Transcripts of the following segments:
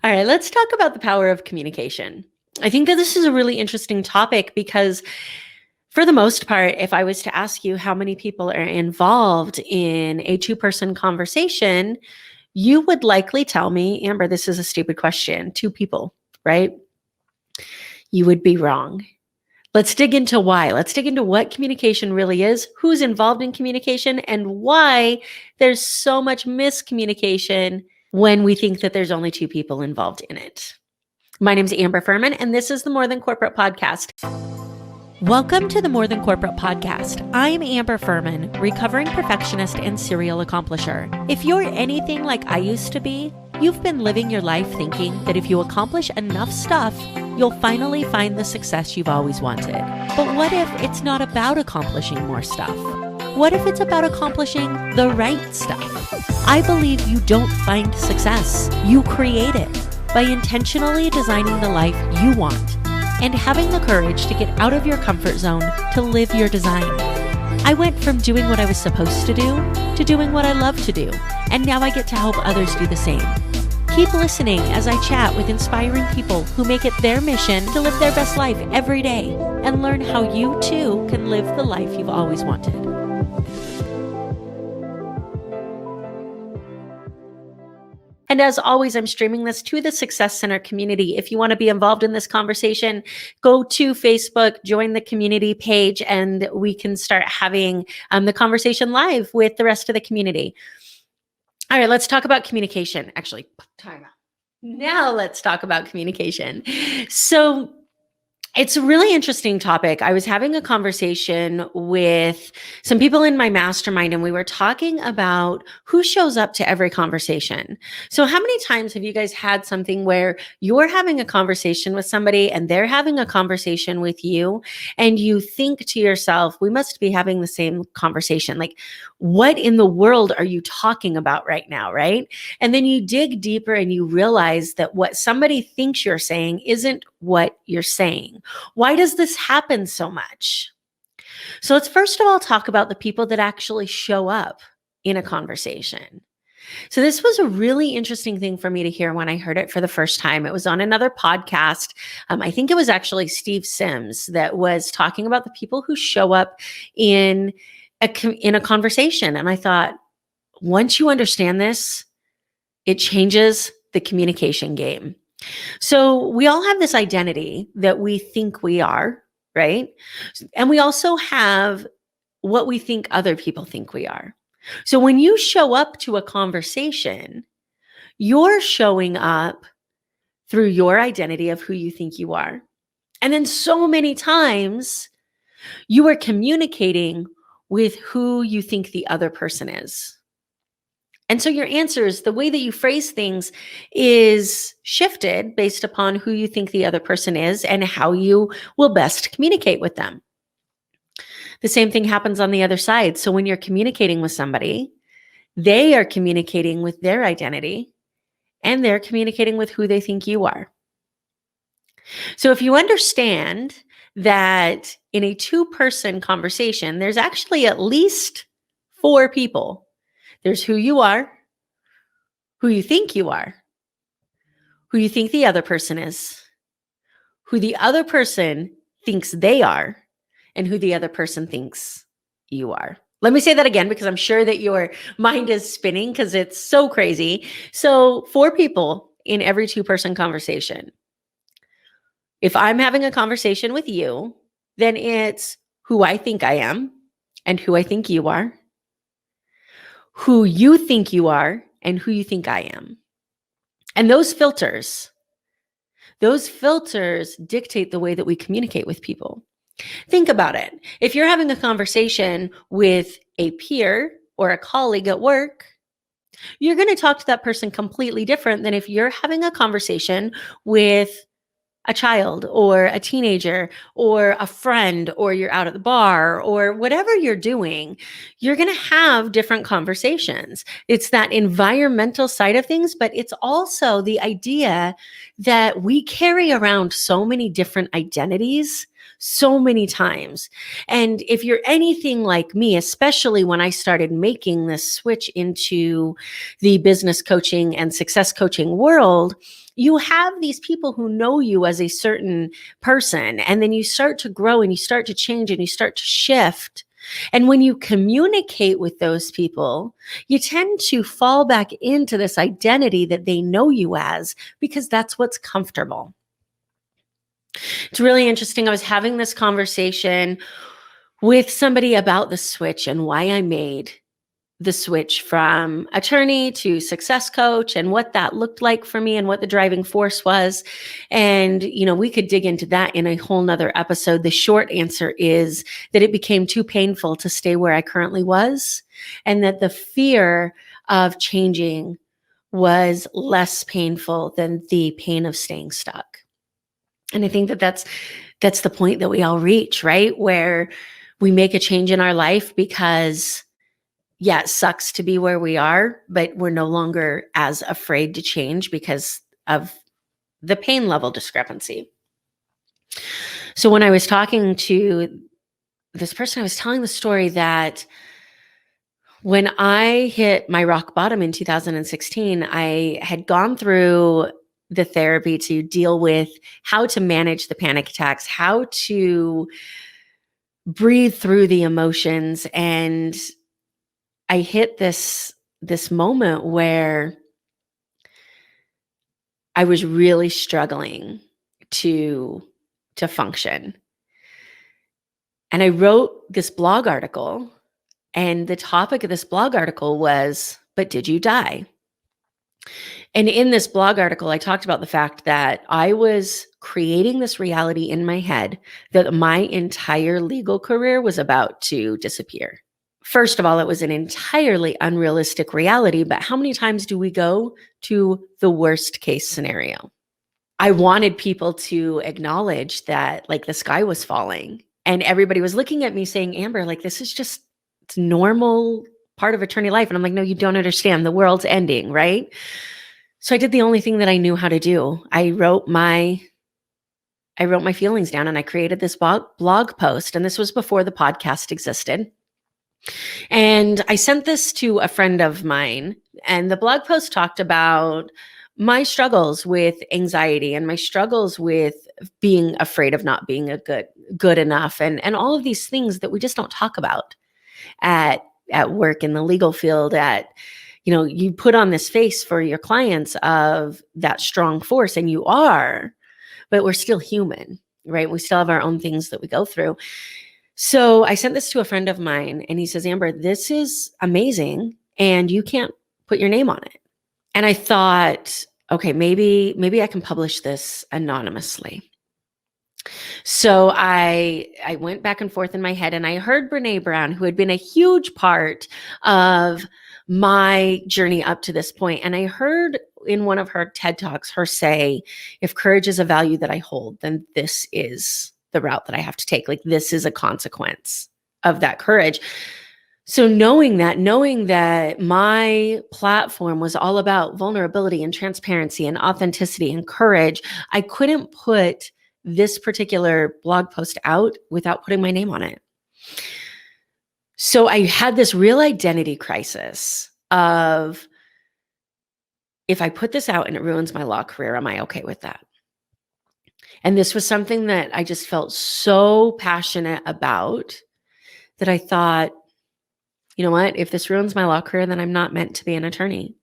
All right, let's talk about the power of communication. I think that this is a really interesting topic because for the most part, if I was to ask you how many people are involved in a two-person conversation, you would likely tell me, Amber, this is a stupid question. 2 people, right? You would be wrong. Let's dig into why. Let's dig into what communication really is, who's involved in communication, and why there's so much miscommunication when we think that there's only 2 people involved in it. My name is Amber Fuhriman, and this is the More Than Corporate podcast. Welcome to the More Than Corporate podcast. I'm Amber Fuhriman, recovering perfectionist and serial accomplisher. If you're anything like I used to be, you've been living your life thinking that if you accomplish enough stuff, you'll finally find the success you've always wanted. But what if it's not about accomplishing more stuff? What if it's about accomplishing the right stuff? I believe you don't find success. You create it by intentionally designing the life you want and having the courage to get out of your comfort zone to live your design. I went from doing what I was supposed to do to doing what I love to do, and now I get to help others do the same. Keep listening as I chat with inspiring people who make it their mission to live their best life every day and learn how you too can live the life you've always wanted. And as always, I'm streaming this to the Success Center community. If you want to be involved in this conversation, go to Facebook, join the community page, and we can start having the conversation live with the rest of the community. All right, let's talk about communication. Actually, time out. Now let's talk about communication. So it's a really interesting topic. I was having a conversation with some people in my mastermind, and we were talking about who shows up to every conversation. So how many times have you guys had something where you're having a conversation with somebody and they're having a conversation with you, and you think to yourself, we must be having the same conversation. Like, what in the world are you talking about right now, right? And then you dig deeper and you realize that what somebody thinks you're saying isn't what you're saying. Why does this happen so much? So let's first of all talk about the people that actually show up in a conversation. So this was a really interesting thing for me to hear when I heard it for the first time. It was on another podcast. I think it was actually Steve Sims that was talking about the people who show up in a conversation. And I thought, once you understand this, it changes the communication game. So we all have this identity that we think we are, right? And we also have what we think other people think we are. So when you show up to a conversation, you're showing up through your identity of who you think you are. And then so many times you are communicating with who you think the other person is. And so your answers, the way that you phrase things is shifted based upon who you think the other person is and how you will best communicate with them. The same thing happens on the other side. So when you're communicating with somebody, they are communicating with their identity and they're communicating with who they think you are. So if you understand that in a 2-person conversation, there's actually at least 4 people. There's who you are, who you think you are, who you think the other person is, who the other person thinks they are, and who the other person thinks you are. Let me say that again because I'm sure that your mind is spinning because it's so crazy. So 4 people in every 2-person conversation. If I'm having a conversation with you, then it's who I think I am and who I think you are, who you think you are and who you think I am. And those filters dictate the way that we communicate with people. Think about it. If you're having a conversation with a peer or a colleague at work, you're going to talk to that person completely different than if you're having a conversation with a child or a teenager or a friend, or you're out at the bar or whatever you're doing. You're going to have different conversations. It's that environmental side of things, but it's also the idea that we carry around so many different identities so many times. And if you're anything like me, especially when I started making this switch into the business coaching and success coaching world, you have these people who know you as a certain person, and then you start to grow and you start to change and you start to shift. And when you communicate with those people, you tend to fall back into this identity that they know you as, because that's what's comfortable. It's really interesting. I was having this conversation with somebody about the switch and why I made the switch from attorney to success coach and what that looked like for me and what the driving force was. And, we could dig into that in a whole nother episode. The short answer is that it became too painful to stay where I currently was, and that the fear of changing was less painful than the pain of staying stuck. And I think that that's the point that we all reach, right? Where we make a change in our life because, yeah, it sucks to be where we are, but we're no longer as afraid to change because of the pain level discrepancy. So when I was talking to this person, I was telling the story that when I hit my rock bottom in 2016, I had gone through the therapy to deal with how to manage the panic attacks, how to breathe through the emotions. And I hit this moment where I was really struggling to function. And I wrote this blog article, and the topic of this blog article was, "But did you die?" And in this blog article, I talked about the fact that I was creating this reality in my head that my entire legal career was about to disappear. First of all, it was an entirely unrealistic reality, but how many times do we go to the worst case scenario? I wanted people to acknowledge that, like, the sky was falling, and everybody was looking at me saying, "Amber, like, this is just, it's normal part of attorney life." And I'm like, "No, you don't understand. The world's ending," right? So I did the only thing that I knew how to do. I wrote my feelings down, and I created this blog post. And this was before the podcast existed. And I sent this to a friend of mine, and the blog post talked about my struggles with anxiety and my struggles with being afraid of not being good enough, and all of these things that we just don't talk about at work, in the legal field. You put on this face for your clients of that strong force, and you are, but we're still human, right? We still have our own things that we go through. So I sent this to a friend of mine, and he says, "Amber, this is amazing, and you can't put your name on it." And I thought, okay, maybe I can publish this anonymously. So I went back and forth in my head, and I heard Brene Brown, who had been a huge part of my journey up to this point. And I heard in one of her TED Talks her say, "If courage is a value that I hold, then this is the route that I have to take. Like, this is a consequence of that courage." So knowing that my platform was all about vulnerability and transparency and authenticity and courage, I couldn't put this particular blog post out without putting my name on it. So I had this real identity crisis of, if I put this out and it ruins my law career, am I okay with that? And this was something that I just felt so passionate about that I thought, you know what? If this ruins my law career, then I'm not meant to be an attorney.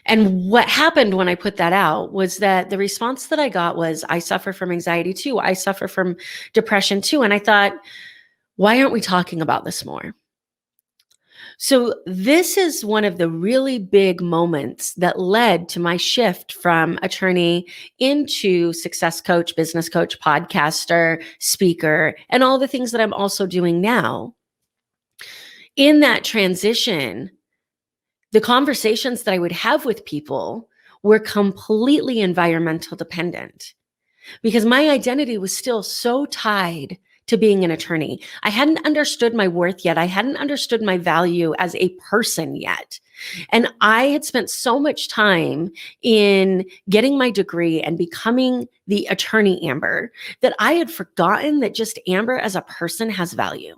And what happened when I put that out was that the response that I got was, "I suffer from anxiety too. I suffer from depression too." And I thought, why aren't we talking about this more? So this is one of the really big moments that led to my shift from attorney into success coach, business coach, podcaster, speaker, and all the things that I'm also doing now. In that transition, the conversations that I would have with people were completely environmental dependent, because my identity was still so tied to being an attorney. I hadn't understood my worth yet. I hadn't understood my value as a person yet. And I had spent so much time in getting my degree and becoming the attorney Amber that I had forgotten that just Amber as a person has value.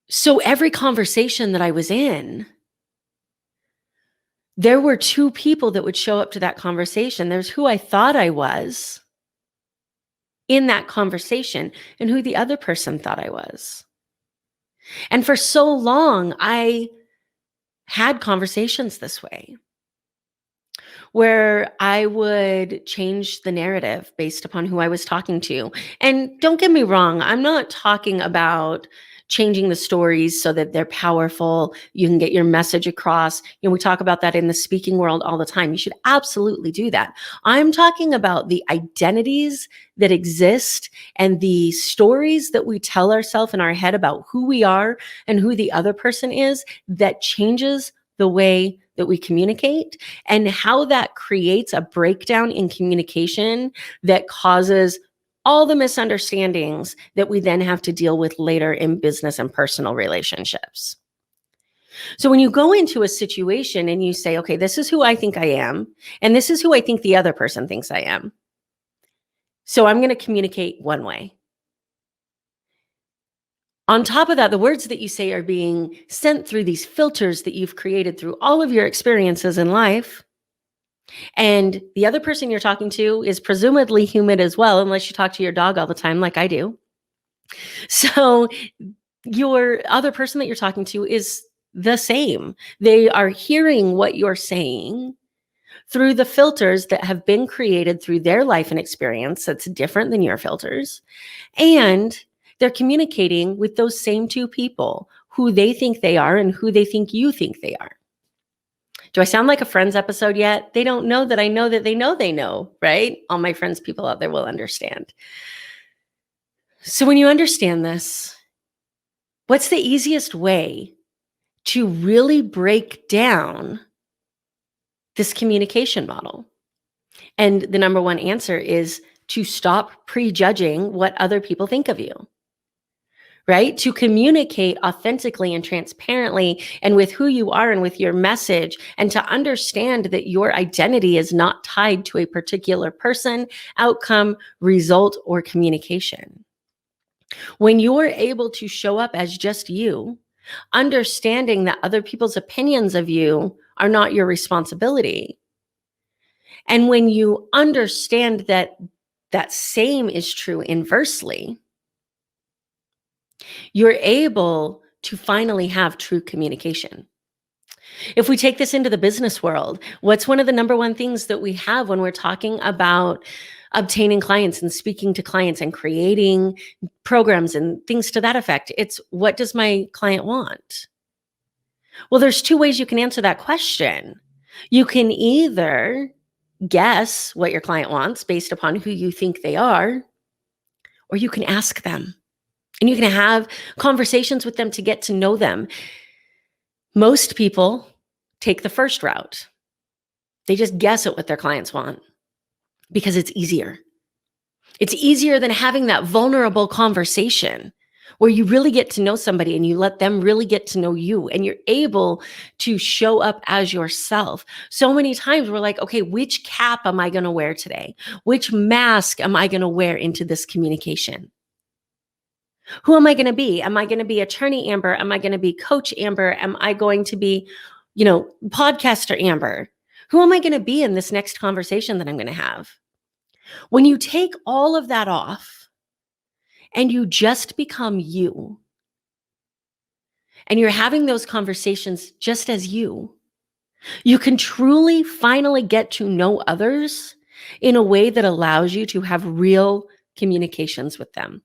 So every conversation that I was in, there were two people that would show up to that conversation. There's who I thought I was in that conversation and who the other person thought I was. And for so long, I had conversations this way where I would change the narrative based upon who I was talking to. And don't get me wrong, I'm not talking about changing the stories so that they're powerful. You can get your message across. We talk about that in the speaking world all the time. You should absolutely do that. I'm talking about the identities that exist and the stories that we tell ourselves in our head about who we are and who the other person is that changes the way that we communicate, and how that creates a breakdown in communication that causes all the misunderstandings that we then have to deal with later in business and personal relationships. So when you go into a situation and you say, okay, this is who I think I am, and this is who I think the other person thinks I am. So I'm going to communicate one way. On top of that, the words that you say are being sent through these filters that you've created through all of your experiences in life. And the other person you're talking to is presumably human as well, unless you talk to your dog all the time like I do. So your other person that you're talking to is the same. They are hearing what you're saying through the filters that have been created through their life and experience that's different than your filters. And they're communicating with those same two people, who they think they are and who they think you think they are. Do I sound like a Friends episode yet? They don't know that I know that they know, right? All my Friends people out there will understand. So when you understand this, what's the easiest way to really break down this communication model? And the number one answer is to stop prejudging what other people think of you. Right? To communicate authentically and transparently and with who you are and with your message, and to understand that your identity is not tied to a particular person, outcome, result, or communication. When you're able to show up as just you, understanding that other people's opinions of you are not your responsibility. And when you understand that that same is true inversely, you're able to finally have true communication. If we take this into the business world, what's one of the number one things that we have when we're talking about obtaining clients and speaking to clients and creating programs and things to that effect? It's, what does my client want? Well, there's two ways you can answer that question. You can either guess what your client wants based upon who you think they are, or you can ask them. And you can have conversations with them to get to know them. Most people take the first route. They just guess at what their clients want because it's easier. It's easier than having that vulnerable conversation where you really get to know somebody and you let them really get to know you, and you're able to show up as yourself. So many times we're like, okay, which cap am I going to wear today? Which mask am I going to wear into this communication? Who am I going to be? Am I going to be attorney Amber? Am I going to be coach Amber? Am I going to be, podcaster Amber? Who am I going to be in this next conversation that I'm going to have? When you take all of that off and you just become you, and you're having those conversations just as you can truly finally get to know others in a way that allows you to have real communications with them.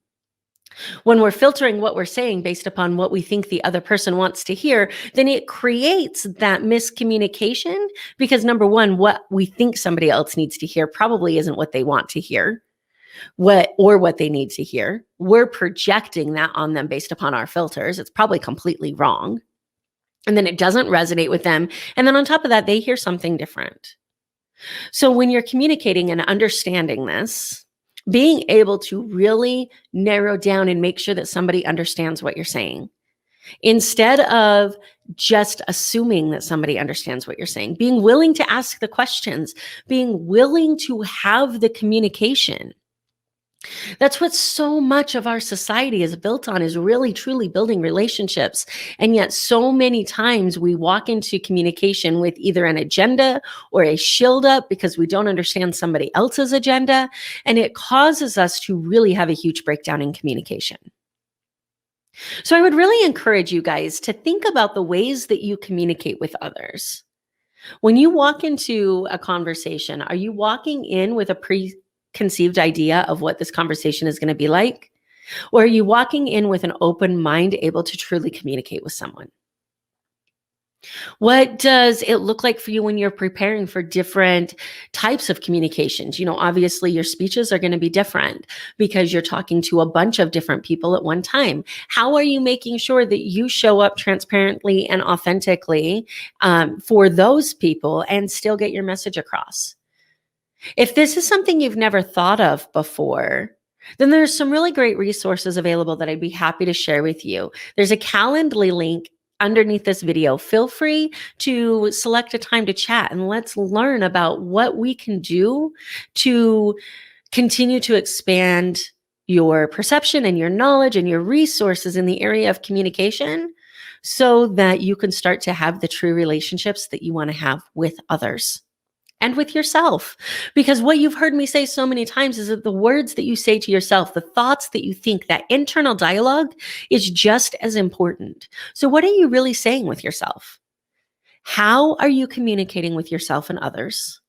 When we're filtering what we're saying based upon what we think the other person wants to hear, then it creates that miscommunication, because number one, what we think somebody else needs to hear probably isn't what they want to hear, what they need to hear. We're projecting that on them based upon our filters. It's probably completely wrong. And then it doesn't resonate with them. And then on top of that, they hear something different. So when you're communicating and understanding this, being able to really narrow down and make sure that somebody understands what you're saying, instead of just assuming that somebody understands what you're saying, being willing to ask the questions, being willing to have the communication. That's what so much of our society is built on, is really truly building relationships. And yet so many times we walk into communication with either an agenda or a shield up because we don't understand somebody else's agenda. And it causes us to really have a huge breakdown in communication. So I would really encourage you guys to think about the ways that you communicate with others. When you walk into a conversation, are you walking in with a preconceived idea of what this conversation is going to be like? Or are you walking in with an open mind, able to truly communicate with someone? What does it look like for you when you're preparing for different types of communications? Obviously your speeches are going to be different because you're talking to a bunch of different people at one time. How are you making sure that you show up transparently and authentically for those people and still get your message across? If this is something you've never thought of before, then there's some really great resources available that I'd be happy to share with you. There's a Calendly link underneath this video. Feel free to select a time to chat and let's learn about what we can do to continue to expand your perception and your knowledge and your resources in the area of communication so that you can start to have the true relationships that you want to have with others and with yourself. Because what you've heard me say so many times is that the words that you say to yourself, the thoughts that you think, that internal dialogue is just as important. So what are you really saying with yourself? How are you communicating with yourself and others?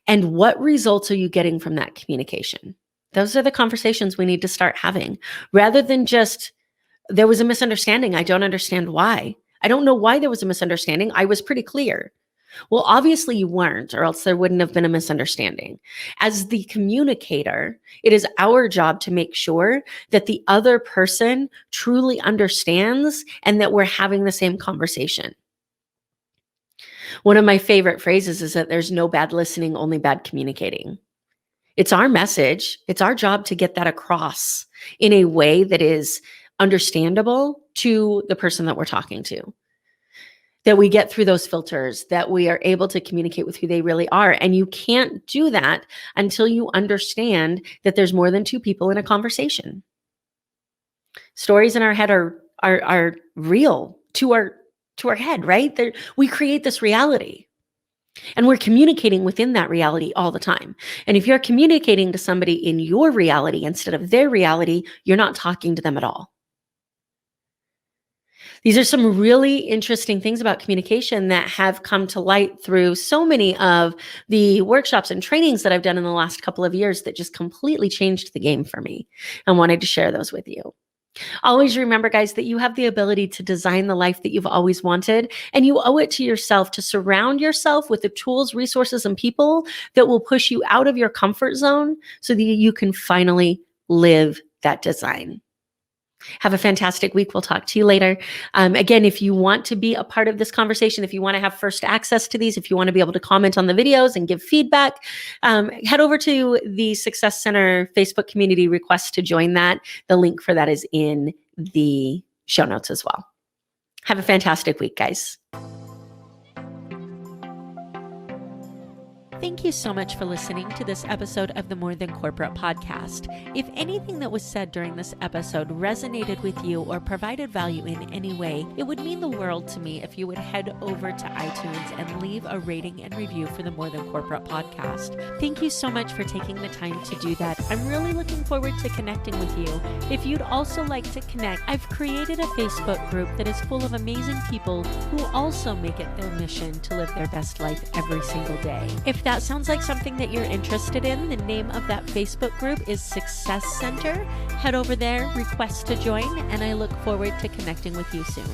And what results are you getting from that communication? Those are the conversations we need to start having, rather than just, there was a misunderstanding. I don't understand why. I don't know why there was a misunderstanding. I was pretty clear. Well, obviously you weren't, or else there wouldn't have been a misunderstanding. As the communicator, it is our job to make sure that the other person truly understands and that we're having the same conversation. One of my favorite phrases is that there's no bad listening, only bad communicating. It's our message. It's our job to get that across in a way that is understandable to the person that we're talking to. That we get through those filters, that we are able to communicate with who they really are. And you can't do that until you understand that there's more than two people in a conversation. Stories in our head are real to our head, right? We create this reality. And we're communicating within that reality all the time. And if you're communicating to somebody in your reality instead of their reality, you're not talking to them at all. These are some really interesting things about communication that have come to light through so many of the workshops and trainings that I've done in the last couple of years that just completely changed the game for me, and wanted to share those with you. Always remember, guys, that you have the ability to design the life that you've always wanted, and you owe it to yourself to surround yourself with the tools, resources, and people that will push you out of your comfort zone so that you can finally live that design. Have a fantastic week. We'll talk to you later. Again, if you want to be a part of this conversation, if you want to have first access to these, if you want to be able to comment on the videos and give feedback, head over to the Success Center Facebook community request to join that. The link for that is in the show notes as well. Have a fantastic week, guys. Thank you so much for listening to this episode of the More Than Corporate podcast. If anything that was said during this episode resonated with you or provided value in any way, it would mean the world to me if you would head over to iTunes and leave a rating and review for the More Than Corporate podcast. Thank you so much for taking the time to do that. I'm really looking forward to connecting with you. If you'd also like to connect, I've created a Facebook group that is full of amazing people who also make it their mission to live their best life every single day. If that sounds like something that you're interested in, the name of that Facebook group is Success Center. Head over there, request to join, and I look forward to connecting with you soon.